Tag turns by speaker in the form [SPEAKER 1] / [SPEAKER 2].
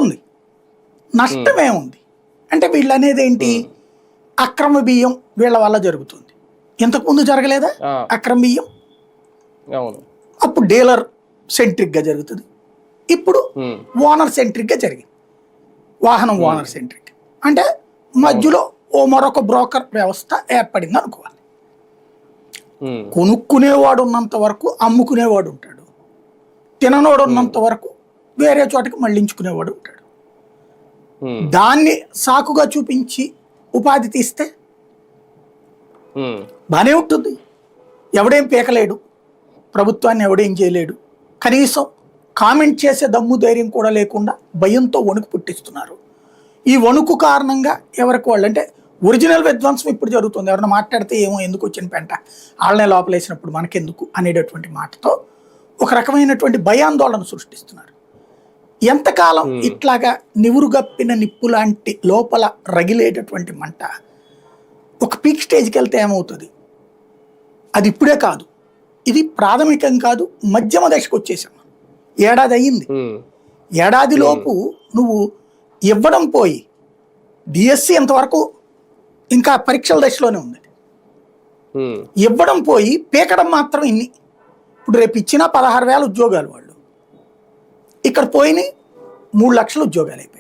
[SPEAKER 1] ఉంది, నష్టమే ఉంది. అంటే వీళ్ళు అనేది ఏంటి, అక్రమ బియ్యం వీళ్ళ వల్ల జరుగుతుంది. ఇంతకుముందు జరగలేదా అక్రమ బియ్యం? అప్పుడు డీలర్ సెంట్రిక్గా జరుగుతుంది, ఇప్పుడు ఓనర్ సెంట్రిక్గా జరిగింది. వాహనం ఓనర్ సెంట్రిక్ అంటే మధ్యలో మరొక బ్రోకర్ వ్యవస్థ ఏర్పడింది అనుకోవాలి. కొనుక్కునేవాడు ఉన్నంత వరకు అమ్ముకునేవాడు ఉంటాడు, తిననోడు ఉన్నంత వరకు వేరే చోటకి మళ్ళించుకునేవాడు ఉంటాడు. దాన్ని సాకుగా చూపించి ఉపాధి తీస్తే బానే ఉంటుంది. ఎవడేం పీకలేడు, ప్రభుత్వాన్ని ఎవడేం చేయలేడు. కనీసం కామెంట్ చేసే దమ్ము ధైర్యం కూడా లేకుండా భయంతో వణుకు పుట్టిస్తున్నారు. ఈ వణుకు కారణంగా ఎవరికి వాళ్ళు అంటే ఒరిజినల్ విధ్వంసం ఇప్పుడు జరుగుతుంది. ఎవరైనా మాట్లాడితే ఏమో ఎందుకు వచ్చిన పెంట, వాళ్ళనే లోపలేసినప్పుడు మనకెందుకు అనేటటువంటి మాటతో ఒక రకమైనటువంటి భయాందోళన సృష్టిస్తున్నారు. ఎంతకాలం ఇట్లాగా నివురుగప్పిన నిప్పు లాంటి లోపల రగిలేటటువంటి మంట ఒక పీక్ స్టేజ్కి వెళ్తే ఏమవుతుంది? అది ఇప్పుడే కాదు, ఇది ప్రాథమికం కాదు, మధ్యమ దశకు వచ్చేసాం. ఏడాది అయ్యింది. ఏడాదిలోపు నువ్వు ఇవ్వడం పోయి డిఎస్సి ఎంతవరకు ఇంకా పరీక్షల దశలోనే ఉంది. ఇవ్వడం పోయి పీకడం మాత్రం ఇన్ని. ఇప్పుడు రేపు ఇచ్చిన 16,000 ఉద్యోగాలు వాళ్ళు, ఇక్కడ పోయినాయి 3 లక్షల ఉద్యోగాలు అయిపోయి.